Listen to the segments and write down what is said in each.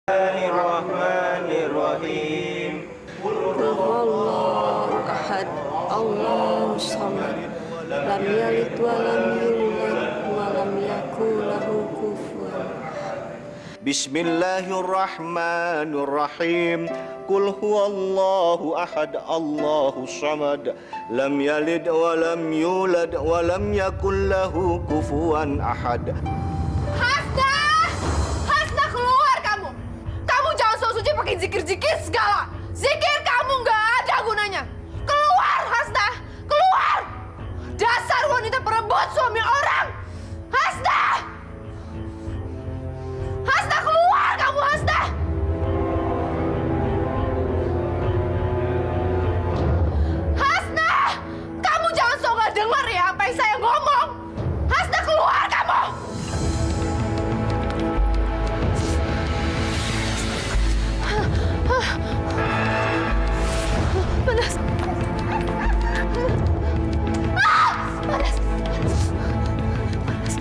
Bismillahirrahmanirrahim. Qul huwallahu ahad, Allahu samad, lam yalid wa lam yulad wa lam yakul lahu kufuwan. Bismillahirrahmanirrahim. Qul huwallahu ahad, Allahu samad, lam yalid wa lam yulad wa lam yakul lahu kufuwan ahad. Hasna! Hasna, keluar kamu! Kamu jangan sok suci pakai zikir-zikir segala. Zikir kamu nggak ada gunanya. Keluar, Hasna! Keluar! Dasar wanita perebut suami orang! Hasna! Hasna, keluar kamu, Hasna! Hasna! Kamu jangan sok nggak dengar ya apa yang saya ngomong! Hasna, keluar kamu! Panas.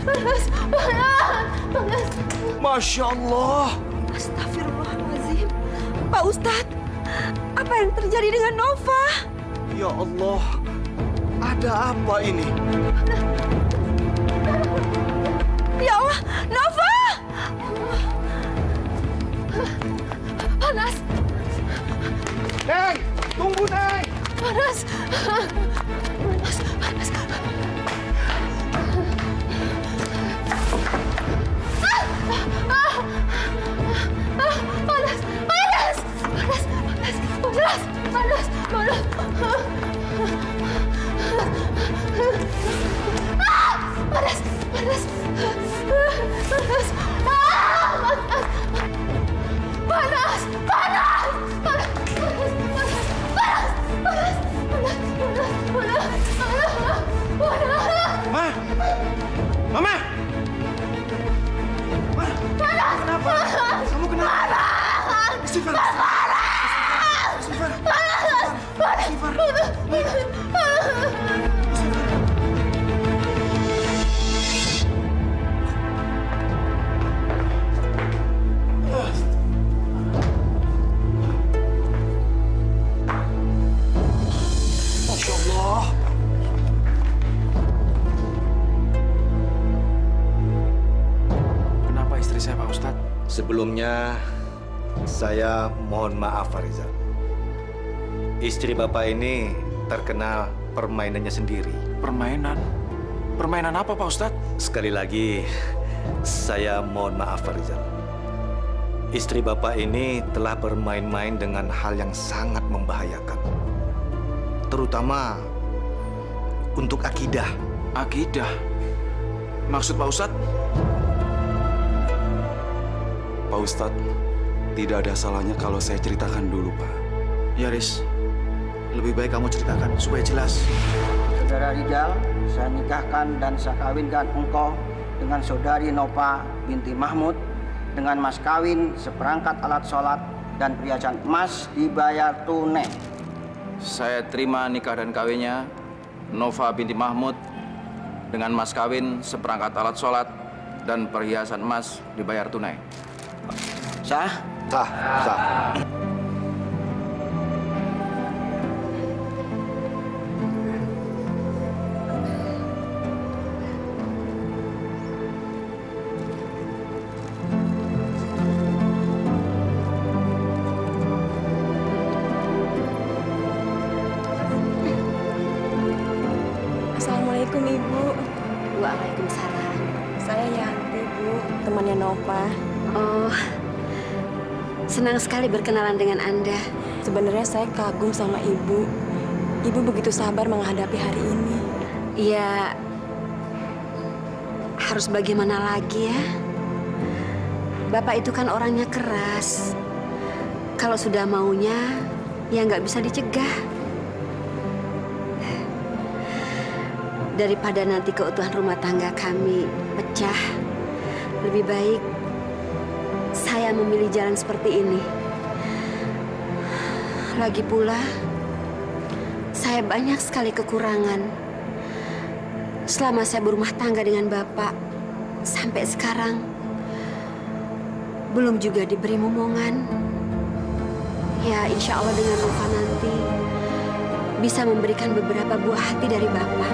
Panas. Panas. Panas. Masya Allah. Astagfirullahaladzim. Pak Ustadz, apa yang terjadi dengan Nova? Ya Allah, ada apa ini? Ya Allah, Nova! Panas. Neng, tunggu Neng. Panas. Panas. Panas. Panas. Panas. Panas. Panas. Panas. Panas. Panas. Panas. Panas. Panas. Panas. Ma, Mama. Ma, kenapa? Kamu kenapa? Istighfar. Istighfar. Masya Allah. Kenapa istri saya, Pak Ustadz? Sebelumnya, saya mohon maaf Farizal. Istri Bapak ini terkenal permainannya sendiri. Permainan? Permainan apa, Pak Ustadz? Sekali lagi, saya mohon maaf Farizal. Istri Bapak ini telah bermain-main dengan hal yang sangat membahayakan. Terutama untuk akidah. Akidah? Maksud Pak Ustadz? Pak Ustadz, tidak ada salahnya kalau saya ceritakan dulu, Pak. Ya, Riz. Lebih baik kamu ceritakan supaya jelas. Saudara Rijal, saya nikahkan dan saya kawinkan engkau dengan saudari Nova binti Mahmud dengan mas kawin seperangkat alat sholat dan perhiasan emas dibayar tunai. Saya terima nikah dan kawinnya Nova binti Mahmud dengan mas kawin seperangkat alat sholat dan perhiasan emas dibayar tunai. Sah? Sah, sah. Assalamualaikum, Ibu. Waalaikumsalam. Saya Yanti, Bu, temannya Nova. Oh, senang sekali berkenalan dengan Anda. Sebenarnya saya kagum sama Ibu. Ibu begitu sabar menghadapi hari ini. Ya, harus bagaimana lagi ya? Bapak itu kan orangnya keras. Kalau sudah maunya, ya nggak bisa dicegah. Daripada nanti keutuhan rumah tangga kami pecah, lebih baik saya memilih jalan seperti ini. Lagi pula, saya banyak sekali kekurangan. Selama saya berumah tangga dengan Bapak, sampai sekarang, belum juga diberi momongan. Ya, insya Allah dengan Nova nanti bisa memberikan beberapa buah hati dari Bapak.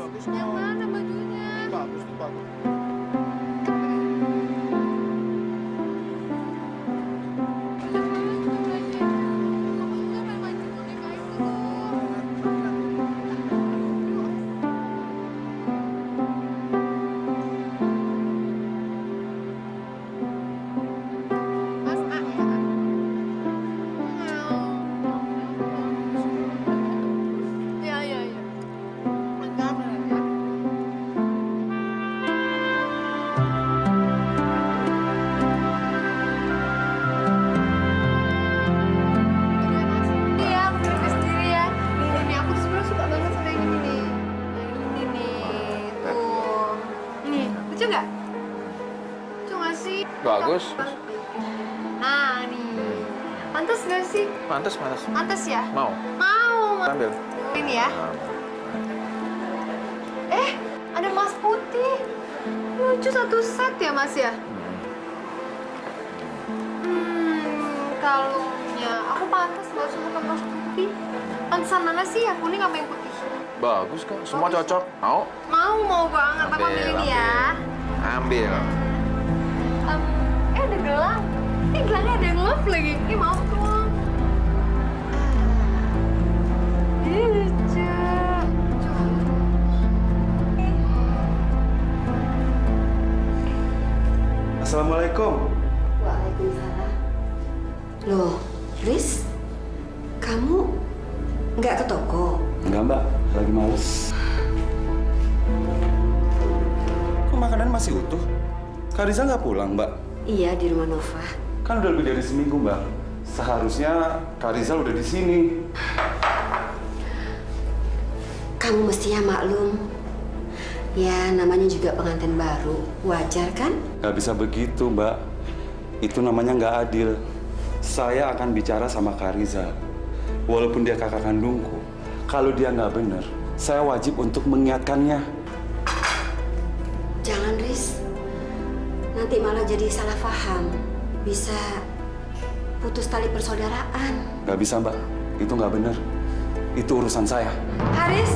Mas, yang mana bajunya? Bagus. Bagus. Nah, nih. Pantas nggak sih? Pantas. Pantas ya? Mau? Mau. Ambil. Ini ya. Ada emas putih. Lucu satu set ya, Mas ya? Kalungnya. Aku pantas nggak suka emas putih. Pantesan mana sih yang kuning sama yang putih? Bagus kok. Semua cocok. Mau? Mau banget. Papa milih ini ya. Ambil. Ada gelang. Gelangnya ada yang love lagi. Mau dong. Lucu. Assalamualaikum. Waalaikumsalam. Loh, Riz, kamu nggak ke toko? Enggak, Mbak. Lagi males. Kok makanan masih utuh? Kak Riza nggak pulang, Mbak? Iya, di rumah Nova. Kan udah lebih dari seminggu, Mbak. Seharusnya Kak Rizal udah di sini. Kamu mestinya maklum. Ya, namanya juga pengantin baru. Wajar kan? Nggak bisa begitu, Mbak. Itu namanya nggak adil. Saya akan bicara sama Kak Rizal. Walaupun dia kakak kandungku, kalau dia nggak benar, saya wajib untuk mengingatkannya. Jangan, Riz. Nanti malah jadi salah paham. Bisa putus tali persaudaraan. Nggak bisa, Mbak. Itu nggak benar. Itu urusan saya. Haris?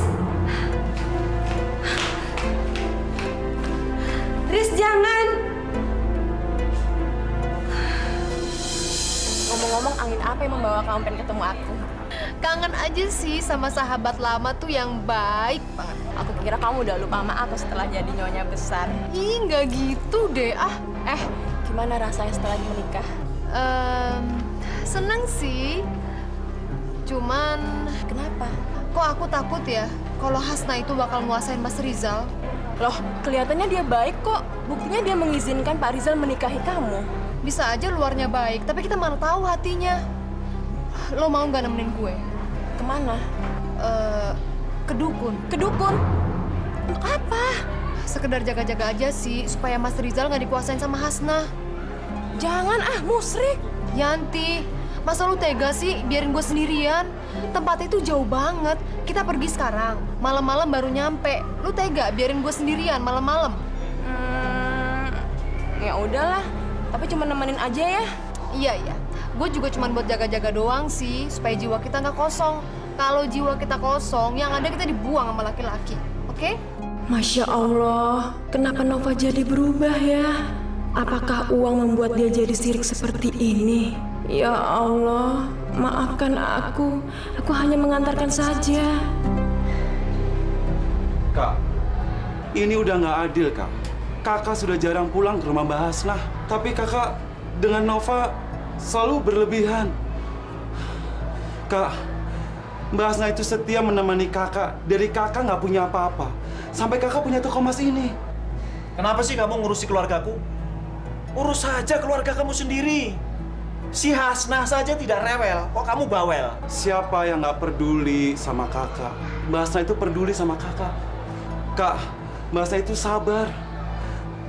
Riz, jangan! Ngomong-ngomong, angin apa yang membawa kamu pengen ketemu aku? Kangen aja sih sama sahabat lama tuh yang baik banget. Aku kira kamu udah lupa sama aku setelah jadi nyonya besar. Ih, nggak gitu deh. Gimana rasanya setelah menikah? Seneng sih. Cuman Kenapa? kok aku takut ya kalau Hasna itu bakal nguasain Mas Rizal. Loh, kelihatannya dia baik kok. Buktinya dia mengizinkan Pak Rizal menikahi kamu. Bisa aja luarnya baik, tapi kita mana tahu hatinya. Lo mau nggak nemenin gue? Kemana? Ke dukun. Ke dukun? Untuk apa? Sekedar jaga-jaga aja sih, supaya Mas Rizal nggak dikuasain sama Hasnah. Jangan musrik. Yanti, masa lu tega sih biarin gue sendirian? Tempatnya itu jauh banget. Kita pergi sekarang, malam-malam baru nyampe. Lu tega biarin gue sendirian malam-malam? Ya udahlah, tapi cuma nemenin aja ya. Iya. Gue juga cuma buat jaga-jaga doang sih, supaya jiwa kita nggak kosong. Kalau jiwa kita kosong, yang ada kita dibuang sama laki-laki. Oke? Masya Allah, kenapa Nova jadi berubah ya? Apakah uang membuat dia jadi sirik seperti ini? Ya Allah, maafkan aku. Aku hanya mengantarkan saja. Kak, ini udah nggak adil, Kak. Kakak sudah jarang pulang ke rumah Mbak Hasnah. Tapi kakak dengan Nova selalu berlebihan. Kak, Mbak Hasnah itu setia menemani kakak. Dari kakak nggak punya apa-apa, sampai kakak punya toko emas ini. Kenapa sih kamu ngurusi keluargaku? Urus saja keluarga kamu sendiri. Si Hasnah saja tidak rewel, kok kamu bawel? Siapa yang nggak peduli sama kakak? Mbak Hasnah itu peduli sama kakak. Kak, Mbak Hasnah itu sabar.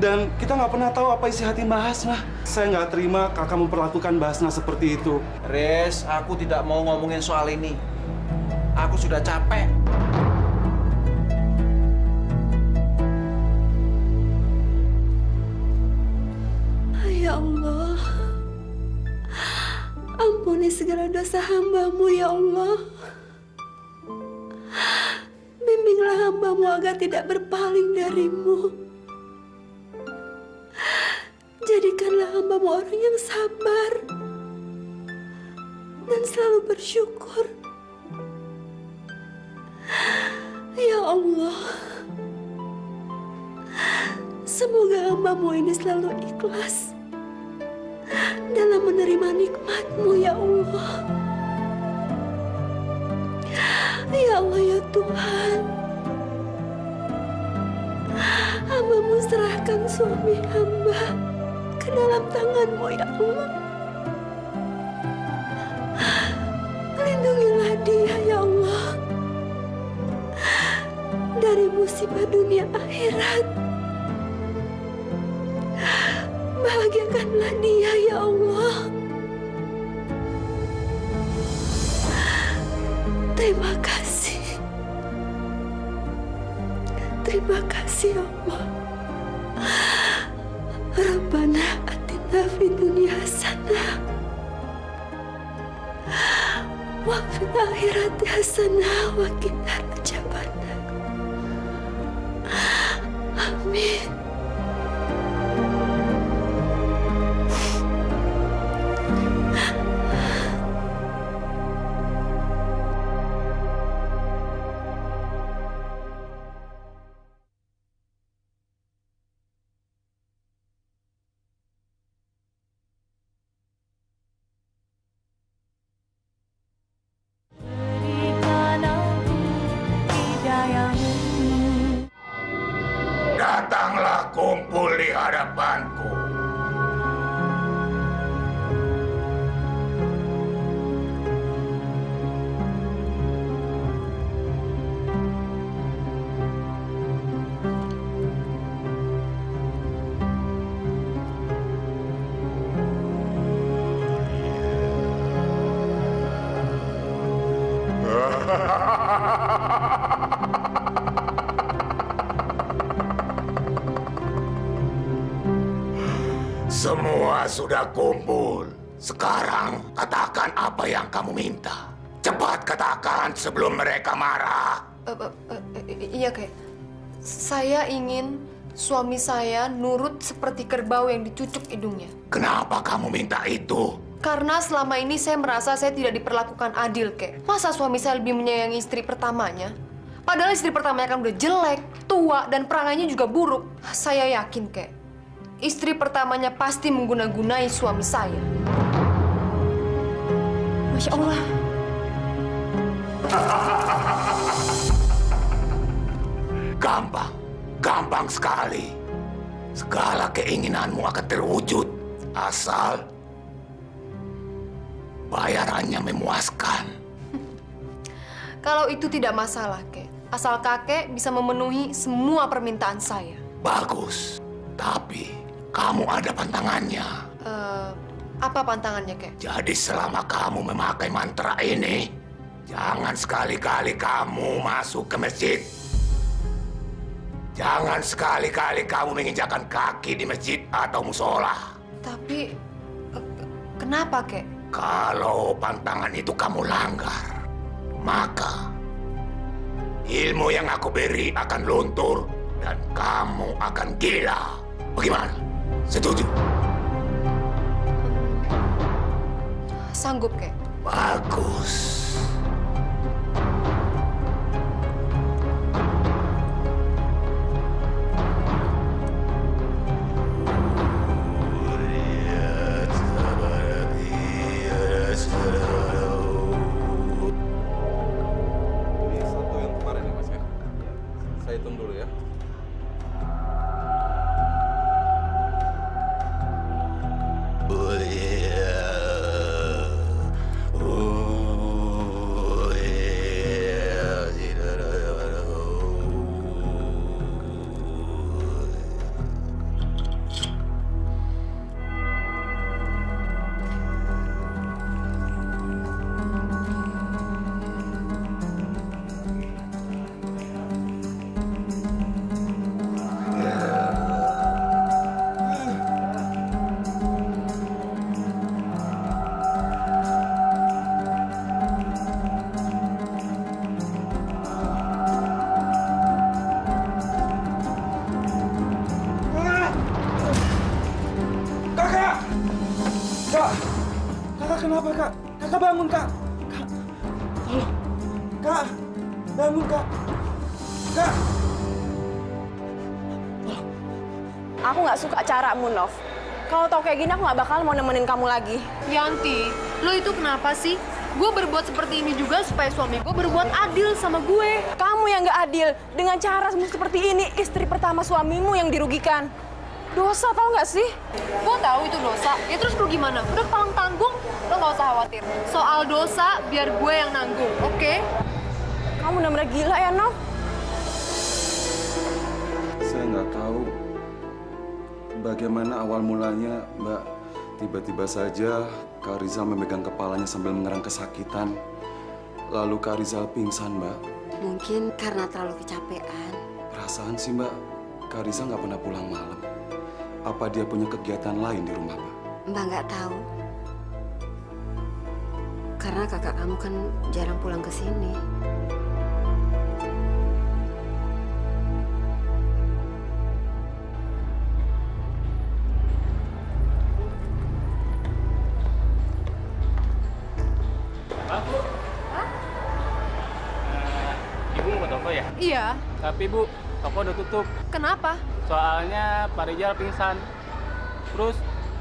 Dan kita nggak pernah tahu apa isi hati Mbak Hasnah. Saya nggak terima kakak memperlakukan Mbak Hasnah seperti itu. Riz, aku tidak mau ngomongin soal ini. Aku sudah capek. Ya Allah, ampuni segala dosa hamba-Mu ya Allah. Bimbinglah hamba-Mu agar tidak berpaling dari-Mu. Jadikanlah hamba-Mu orang yang sabar dan selalu bersyukur. Ya Allah, semoga hamba-Mu ini selalu ikhlas dalam menerima nikmat-Mu ya Allah. Ya Allah ya Tuhan, hamba-Mu serahkan suami hamba ke dalam tangan-Mu ya Allah. Lindungilah dia ya Allah dari musibah dunia akhirat. Bahagiakanlah dia ya Allah. Terima kasih. Terima kasih ya Allah. Rabbana atina fid dunya hasanah wa fil akhirati hasanah wa qina adzabannar. Amin. Datanglah kumpul di hadapanku. Semua sudah kumpul. Sekarang katakan apa yang kamu minta. Cepat katakan sebelum mereka marah. Iya Kek. Saya ingin suami saya nurut seperti kerbau yang dicucuk hidungnya. Kenapa kamu minta itu? Karena selama ini saya merasa saya tidak diperlakukan adil, Kek. Masa suami saya lebih menyayangi istri pertamanya? Padahal istri pertamanya kan udah jelek, tua, dan perangannya juga buruk. Saya yakin, Kek, istri pertamanya pasti mengguna-gunai suami saya. Masya Allah. Gampang. gampang sekali. Segala keinginanmu akan terwujud asal bayarannya memuaskan. Kalau itu tidak masalah, Kek. Asal kakek bisa memenuhi semua permintaan saya. Bagus. Tapi kamu ada pantangannya. Apa pantangannya, Kek? Jadi selama kamu memakai mantra ini, jangan sekali-kali kamu masuk ke masjid. Jangan sekali-kali kamu menginjakkan kaki di masjid atau musola. Tapi, kenapa, Kek? Kalau pantangan itu kamu langgar, maka ilmu yang aku beri akan luntur dan kamu akan gila. Bagaimana? Setuju? Sanggup, Kek. Bagus. Ini satu yang kemarin ya, Mas ya. Saya hitung dulu ya. Kakak kenapa, Kak? Kakak bangun, Kak. Kak, tolong. Kak, bangun, Kak. Kak. Aku nggak suka caramu, Nov. Kalau tau kayak gini, aku nggak bakal mau nemenin kamu lagi. Yanti, lo itu kenapa sih? Gue berbuat seperti ini juga supaya suami gue berbuat adil sama gue. Kamu yang nggak adil. Dengan cara seperti ini, istri pertama suamimu yang dirugikan. Dosa tau nggak sih? Gue tahu itu dosa. Ya terus lo gimana? Udah palang tanggung, lo nggak usah khawatir. Soal dosa, biar gue yang nanggung, oke? Kamu benar-benar gila ya, Nov? Saya nggak tahu bagaimana awal mulanya, Mbak. Tiba-tiba saja Kak Rizal memegang kepalanya sambil mengerang kesakitan. Lalu Kak Rizal pingsan, Mbak. Mungkin karena terlalu kecapean. Perasaan sih, Mbak, Kak Rizal nggak pernah pulang malam. Apa dia punya kegiatan lain di rumah, Mbak? Mbak nggak tahu. Karena kakak kamu kan jarang pulang ke sini. Ibu mau ke toko ya? Iya. Tapi Bu, toko udah tutup. Kenapa? Soalnya Pak Rijal pingsan. Terus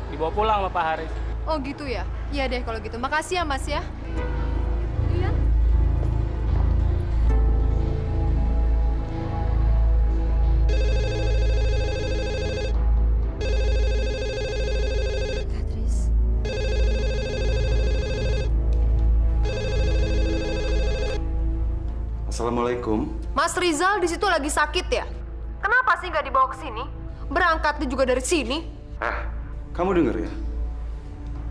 dibawa pulang sama Pak Haris. Oh gitu ya? Iya deh kalau gitu. Makasih ya Mas ya. Iya. Assalamualaikum. Mas Rizal di situ lagi sakit ya? Kenapa sih nggak dibawa ke sini? Berangkatnya juga dari sini. Kamu denger ya?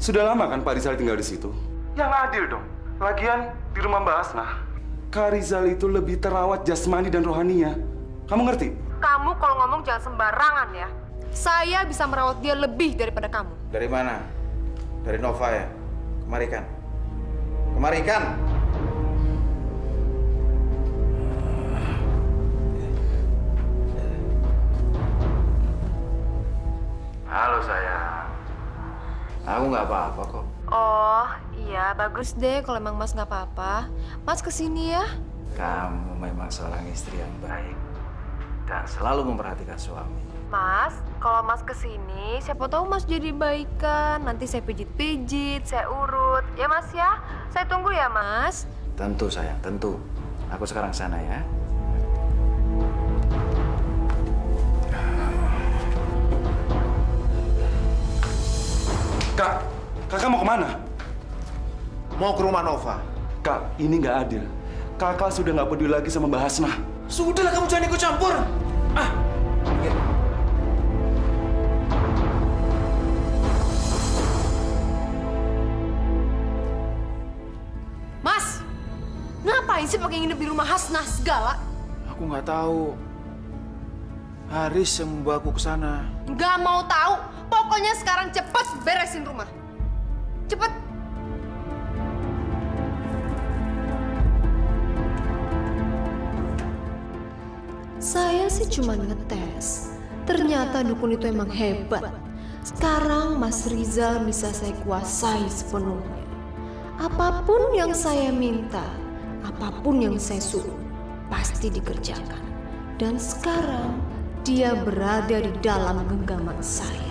Sudah lama kan Pak Rizal tinggal di situ? Yang adil dong. Lagian di rumah Mbak Asnah, Kak Rizal itu lebih terawat jasmani dan rohaninya. Kamu ngerti? Kamu kalau ngomong jangan sembarangan ya. Saya bisa merawat dia lebih daripada kamu. Dari mana? Dari Nova ya? Kemarikan. Kemarikan. Halo sayang. Aku nggak apa-apa kok. Oh iya bagus deh kalau emang Mas nggak apa-apa. Mas kesini ya. Kamu memang seorang istri yang baik dan selalu memperhatikan suami. Mas, kalau Mas kesini, siapa tahu Mas jadi baikan. Nanti saya pijit-pijit, saya urut. Ya Mas ya? Saya tunggu ya Mas. Tentu sayang, tentu. Aku sekarang sana ya. Kak, kakak mau kemana? Mau ke rumah Nova. Kak, ini nggak adil. Kakak sudah nggak peduli lagi sama Mbak Hasnah. Sudahlah, kamu jangan ikut campur. Ah. Mas, ngapain sih pakai nginep di rumah Hasnah segala? Aku nggak tahu. Haris yang membawa aku ke sana. Nggak mau tahu. Pokoknya sekarang cepet beresin rumah. Cepet. Saya sih cuma ngetes. Ternyata dukun itu emang hebat. Sekarang Mas Rizal bisa saya kuasai sepenuhnya. Apapun yang saya minta, apapun yang saya suruh, pasti dikerjakan. Dan sekarang dia berada di dalam genggaman saya.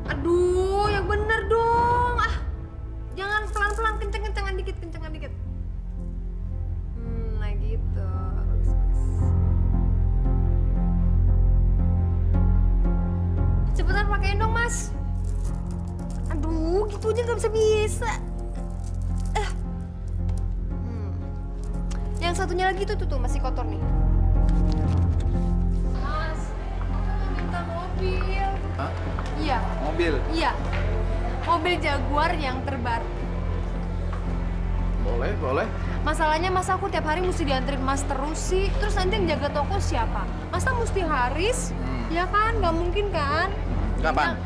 Aduh, yang bener dong. Ah, jangan pelan-pelan, kencengan dikit, kencengan dikit. Nah gitu. Bagus, bagus. Cepetan pakein dong, Mas. Aduh, gitu aja nggak bisa. Yang satunya lagi tuh masih kotor nih. Mas, aku mau minta mobil. Hah? Iya. Mobil? Iya. Mobil Jaguar yang terbaru. Boleh, boleh. Masalahnya Mas aku tiap hari mesti dianterin Mas terus sih. Terus nanti yang jaga toko siapa? Masa mesti Haris? Ya kan? Gak mungkin kan? Kapan?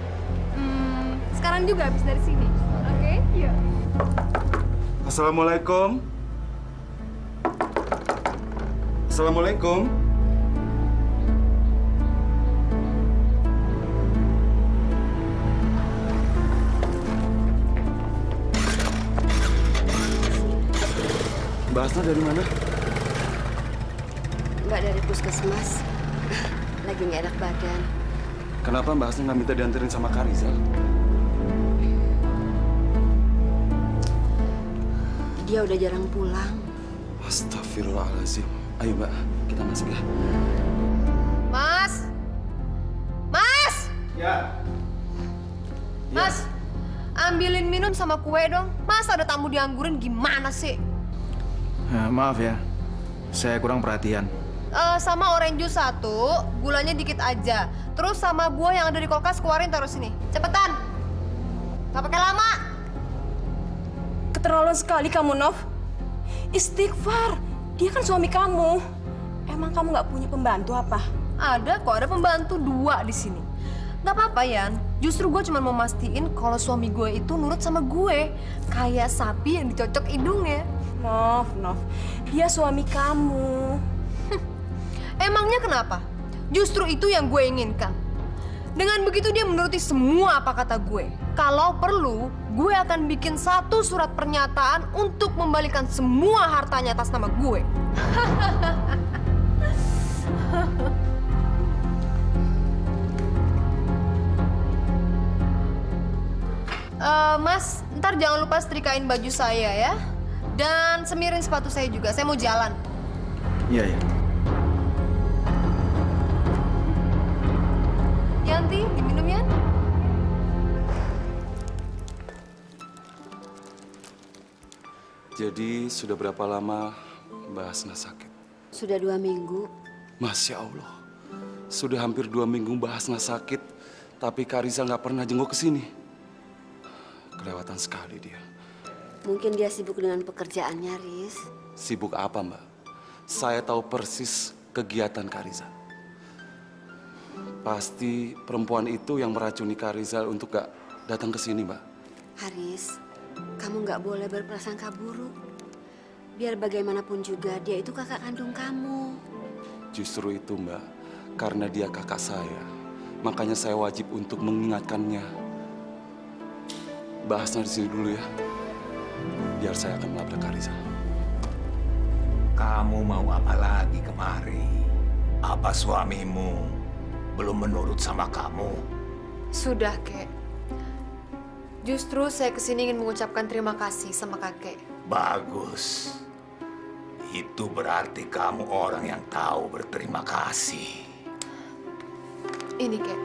Sekarang juga habis dari sini. Oke? Yuk. Assalamualaikum. Assalamualaikum. Mbak Hasnah dari mana? Mbak dari puskesmas. Lagi nggak enak badan. Kenapa Mbak Hasnah nggak minta dianterin sama Kak Rizal? Dia udah jarang pulang. Astagfirullahaladzim. Ayo Mbak, kita masuk ya. Mas! Mas! Ya. Mas! Ambilin minum sama kue dong. Masa ada tamu dianggurin gimana sih? Maaf ya, saya kurang perhatian. Sama orange juice 1, gulanya dikit aja. Terus sama buah yang ada di kulkas keluarin taruh sini. Cepetan. Gak pakai lama. Keterlaluan sekali kamu, Nov. Istighfar. Dia kan suami kamu. Emang kamu nggak punya pembantu apa? Ada kok, ada pembantu 2 di sini. Gak apa-apa, Yan. Justru gue cuma mau mastiin kalau suami gue itu nurut sama gue. Kayak sapi yang dicocok hidungnya. Nov, dia suami kamu. Emangnya kenapa? Justru itu yang gue inginkan. Dengan begitu dia menuruti semua apa kata gue. Kalau perlu, gue akan bikin 1 surat pernyataan untuk membalikan semua hartanya atas nama gue. Mas, ntar jangan lupa setrikain baju saya ya. Dan semirin sepatu saya juga, saya mau jalan. Iya, iya. Yanti, diminum ya? Jadi sudah berapa lama Mbak Hasnah sakit? Sudah 2 minggu. Masya Allah. Sudah hampir 2 minggu Mbak Hasnah sakit. Tapi Kak Rizal nggak pernah jenguk ke sini. Kelewatan sekali dia. Mungkin dia sibuk dengan pekerjaannya, Riz. Sibuk apa, Mbak? Saya tahu persis kegiatan Kak Rizal. Pasti perempuan itu yang meracuni Kak Rizal untuk gak datang ke sini, Mbak. Haris, kamu nggak boleh berprasangka buruk. Biar bagaimanapun juga dia itu kakak kandung kamu. Justru itu, Mbak. Karena dia kakak saya. Makanya saya wajib untuk mengingatkannya. Bahasnya di sini dulu ya. Biar saya akan melabrak Kak Rizal. Kamu mau apa lagi kemari? Apa suamimu belum menurut sama kamu? Sudah, Kek. Justru saya kesini ingin mengucapkan terima kasih sama kakek. Bagus. Itu berarti kamu orang yang tahu berterima kasih. Ini, Kek.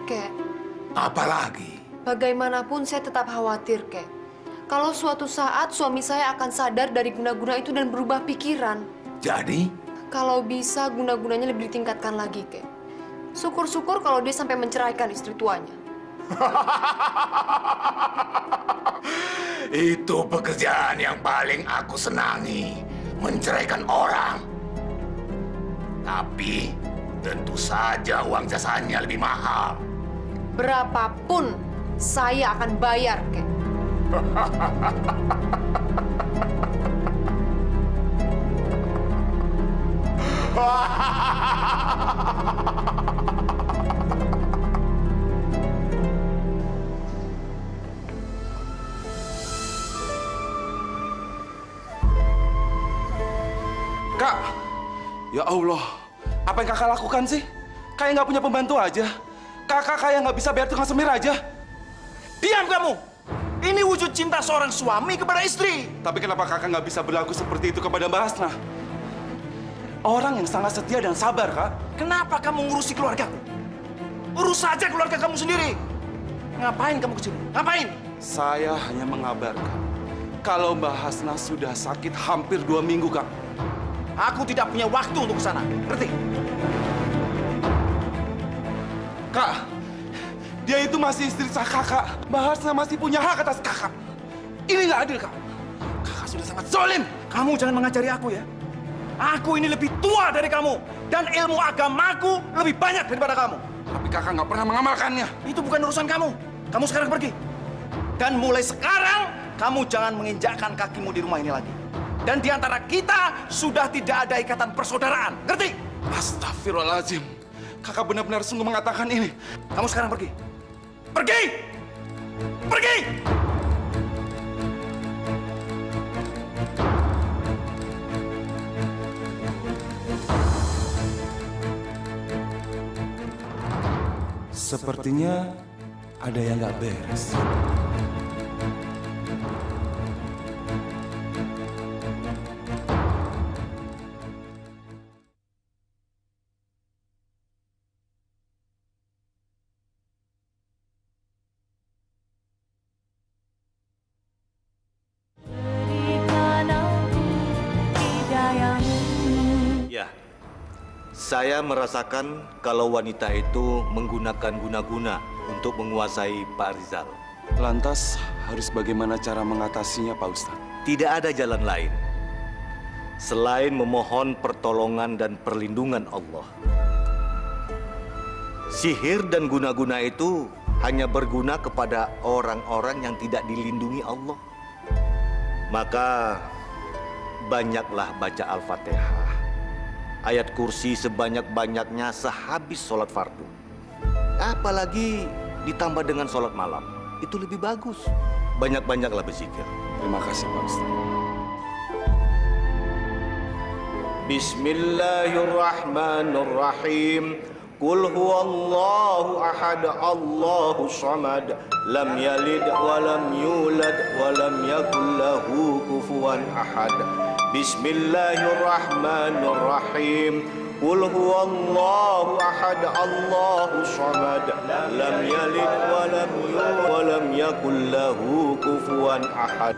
Kek. Apalagi? Bagaimanapun saya tetap khawatir, Kek. Kalau suatu saat suami saya akan sadar dari guna-guna itu dan berubah pikiran. Jadi? Kalau bisa guna-gunanya lebih ditingkatkan lagi, Kek. Syukur-syukur kalau dia sampai menceraikan istri tuanya. Itu pekerjaan yang paling aku senangi. Menceraikan orang. Tapi tentu saja uang jasanya lebih mahal. Berapapun saya akan bayar, Kek. Kak, ya Allah, apa yang kakak lakukan sih? Kayak nggak punya pembantu aja. Kakak kayak nggak bisa bayar tukang semir aja. Diam kamu! Ini wujud cinta seorang suami kepada istri. Tapi kenapa kakak nggak bisa berlaku seperti itu kepada Mbak Hasnah? Orang yang sangat setia dan sabar, Kak. Kenapa kamu ngurusi keluargaku? Urus saja keluarga kamu sendiri. Ngapain kamu kesini? Ngapain? Saya hanya mengabarkan kalau Mbak Hasnah sudah sakit hampir 2 minggu, Kak. Aku tidak punya waktu untuk kesana. Ngerti? Kak, dia itu masih istri sah kakak. Mbak Hasnah masih punya hak atas kakak. Ini nggak adil, Kak. Kakak sudah sangat zalim. Kamu jangan mengajari aku ya. Aku ini lebih tua dari kamu. Dan ilmu agamaku lebih banyak daripada kamu. Tapi kakak nggak pernah mengamalkannya. Itu bukan urusan kamu. Kamu sekarang pergi. Dan mulai sekarang, kamu jangan menginjakkan kakimu di rumah ini lagi. Dan di antara kita sudah tidak ada ikatan persaudaraan. Ngerti? Astagfirullahaladzim. Kakak benar-benar sungguh mengatakan ini. Kamu sekarang pergi. Pergi! Pergi! Sepertinya ada yang nggak beres. Ya, saya merasakan kalau wanita itu menggunakan guna-guna untuk menguasai Pak Rizal. Lantas harus bagaimana cara mengatasinya, Pak Ustadz? Tidak ada jalan lain selain memohon pertolongan dan perlindungan Allah. Sihir dan guna-guna itu hanya berguna kepada orang-orang yang tidak dilindungi Allah. Maka banyaklah baca Al-Fatihah, ayat kursi sebanyak-banyaknya sehabis sholat fardu. Apalagi ditambah dengan sholat malam, itu lebih bagus. Banyak-banyaklah berzikir. Terima kasih, Pak Ustadz. Bismillahirrahmanirrahim. Qul huwallahu ahad, Allahu samad, lam yalid wa lam yulad wa lam yakul lahu kufuwan ahad. Bismillahirrahmanirrahim. Qul huwallahu ahad, Allahus samad, lam yalid wa lam yulad wa lam yakul lahu kufuwan ahad.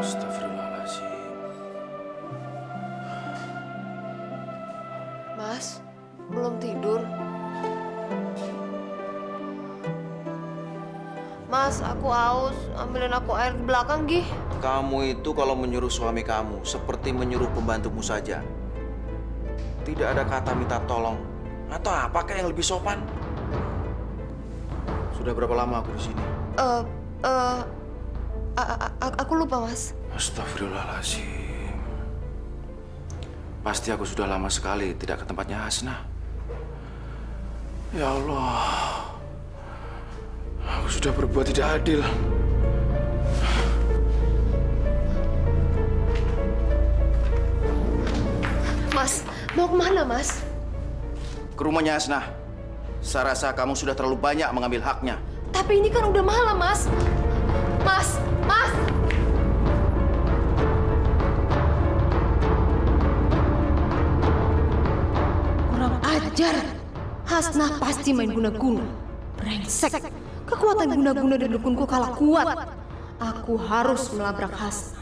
Astagfirullahaladzim. Mas, belum tidur? Mas, aku haus. Ambilin aku air di belakang, Gih. Kamu itu kalau menyuruh suami kamu seperti menyuruh pembantumu saja. Tidak ada kata minta tolong atau apa kayak yang lebih sopan. Sudah berapa lama aku di sini? Aku lupa, Mas. Astagfirullahaladzim. Pasti aku sudah lama sekali tidak ke tempatnya Hasnah. Ya Allah. Aku sudah berbuat tidak adil. Mas, mau kemana, Mas? Ke rumahnya Hasnah. Saya rasa kamu sudah terlalu banyak mengambil haknya. Tapi ini kan udah malam, Mas. Mas! Kurang ajar. Hasnah pasti main guna-guna. Brengsek. Kekuatan guna-guna di dukunku kalah kuat. Aku harus melabrak Hasnah.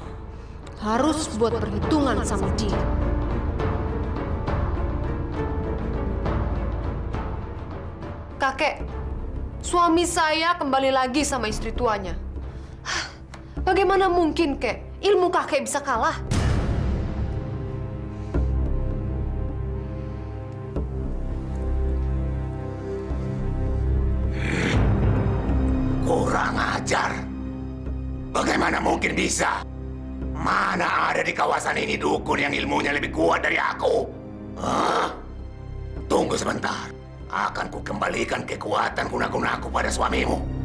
Harus buat perhitungan sama dia. Kakek, suami saya kembali lagi sama istri tuanya. Bagaimana mungkin, Kek? Ilmu kakek bisa kalah? Kurang ajar. Bagaimana mungkin bisa? Mana ada di kawasan ini dukun yang ilmunya lebih kuat dari aku? Hah? Tunggu sebentar. Akan kukembalikan kekuatan guna-gunaku pada suamimu.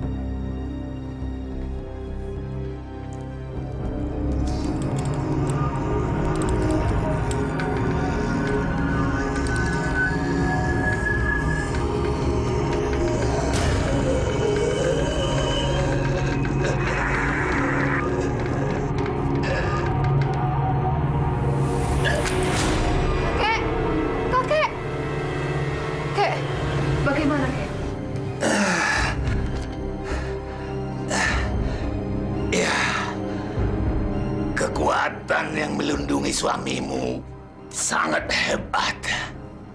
Bagaimana, Kek? Ya, kekuatan yang melindungi suamimu sangat hebat.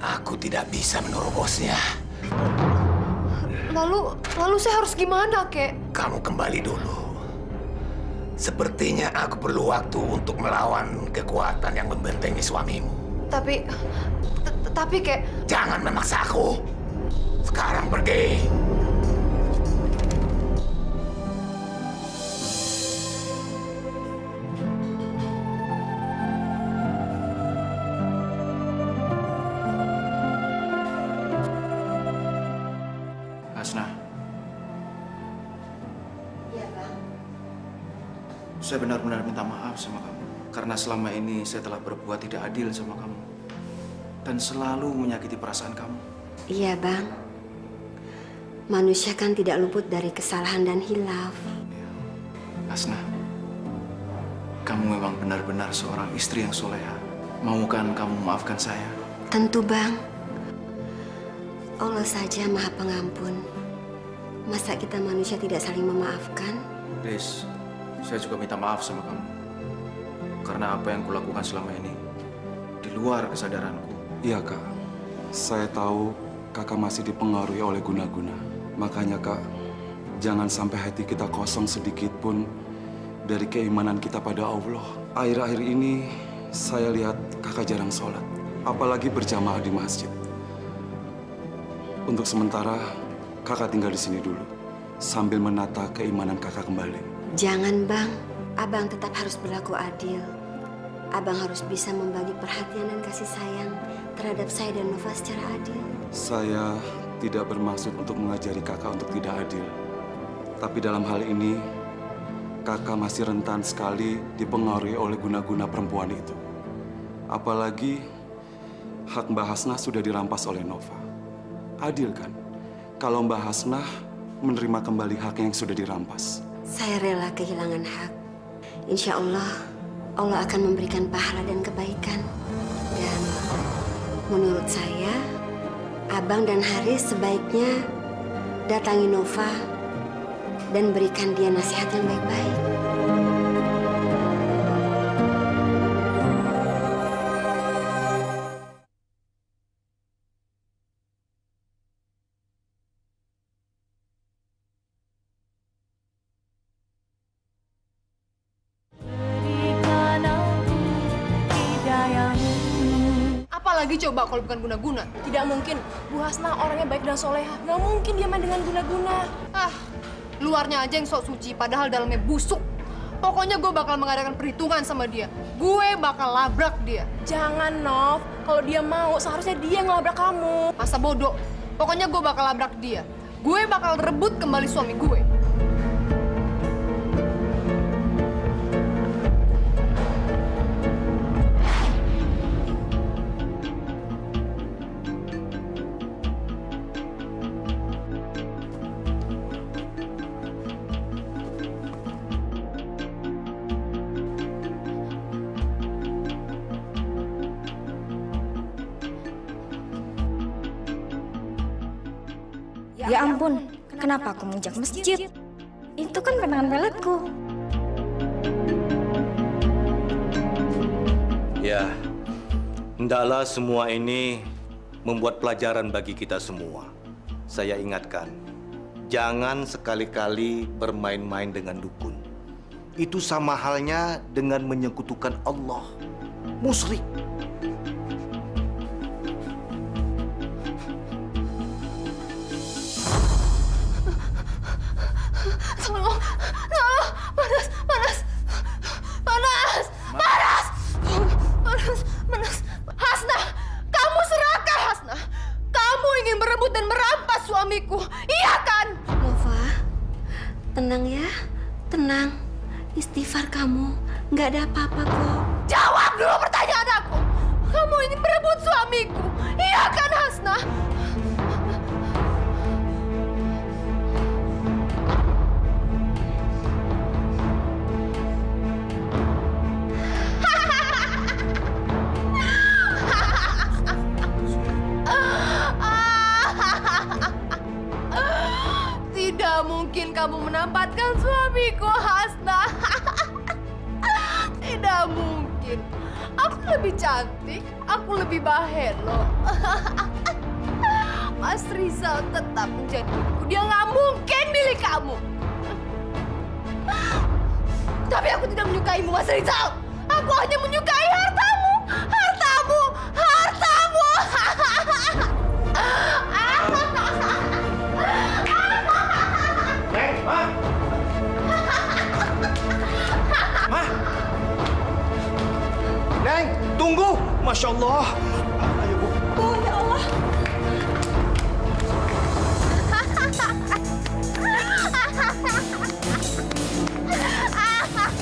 Aku tidak bisa menerobosnya. Lalu saya harus gimana, Kek? Kamu kembali dulu. Sepertinya aku perlu waktu untuk melawan kekuatan yang membentengi suamimu. Tapi Kek... Jangan memaksa aku. Sekarang pergi. Hasnah. Iya, Bang. Saya benar-benar minta maaf sama kamu. Karena selama ini saya telah berbuat tidak adil sama kamu. Dan selalu menyakiti perasaan kamu. Iya, Bang. Manusia kan tidak luput dari kesalahan dan hilaf. Hasnah, kamu memang benar-benar seorang istri yang soleha. Maukan kamu memaafkan saya? Tentu, Bang. Allah saja Maha Pengampun. Masa kita manusia tidak saling memaafkan? Please, saya juga minta maaf sama kamu. Karena apa yang kulakukan selama ini di luar kesadaranku. Iya, Kak. Saya tahu Kakak masih dipengaruhi oleh guna-guna. Makanya, Kak, jangan sampai hati kita kosong sedikit pun dari keimanan kita pada Allah. Akhir-akhir ini saya lihat Kakak jarang sholat, apalagi berjamaah di masjid. Untuk sementara, Kakak tinggal di sini dulu, sambil menata keimanan Kakak kembali. Jangan, Bang. Abang tetap harus berlaku adil. Abang harus bisa membagi perhatian dan kasih sayang terhadap saya dan Nova secara adil. Saya tidak bermaksud untuk mengajari kakak untuk tidak adil. Tapi dalam hal ini, kakak masih rentan sekali dipengaruhi oleh guna-guna perempuan itu. Apalagi hak Mbak Hasnah sudah dirampas oleh Nova. Adil kan? Kalau Mbak Hasnah menerima kembali hak yang sudah dirampas. Saya rela kehilangan hak. Insya Allah, Allah akan memberikan pahala dan kebaikan. Dan menurut saya, Abang dan Haris sebaiknya datangi Nova dan berikan dia nasihat yang baik-baik. Apalagi coba kalau bukan guna-guna? Tidak mungkin. Bu Hasnah orangnya baik dan soleha. Nggak mungkin dia main dengan guna-guna. Ah, luarnya aja yang sok suci, padahal dalamnya busuk. Pokoknya gue bakal mengadakan perhitungan sama dia. Gue bakal labrak dia. Jangan, Nov. Kalau dia mau, seharusnya dia yang ngelabrak kamu. Masa bodoh. Pokoknya gue bakal labrak dia. Gue bakal rebut kembali suami gue. Ya ampun, kenapa aku menginjak masjid? Itu kan pandangan peletku. Ya, hendaklah semua ini membuat pelajaran bagi kita semua. Saya ingatkan, jangan sekali-kali bermain-main dengan dukun. Itu sama halnya dengan menyekutukan Allah. Musyrik. Tolong, panas. Hasnah, kamu serakah, Hasnah. Kamu ingin berebut dan merampas suamiku, iya kan? Nova, tenang ya, tenang. Istighfar kamu, nggak ada apa-apa kok. Jawab dulu pertanyaan aku. Kamu ingin berebut suamiku, iya kan, Hasnah? Tidak mungkin kamu menampatkan suamiku, Hasnah. Tidak mungkin. Aku lebih cantik, aku lebih bahelo. Mas Rizal tetap menjadi milikku. Dia nggak mungkin milik kamu. Tapi aku tidak menyukaimu, Mas Rizal. Aku hanya menyukai hartamu. Hartamu. Neng, tunggu! Masya Allah. Ayo, Bu. Oh, ya Allah.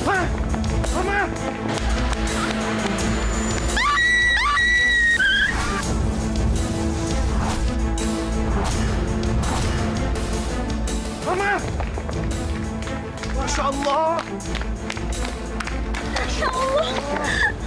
Mama! Mama! Masya Allah. Ya Allah.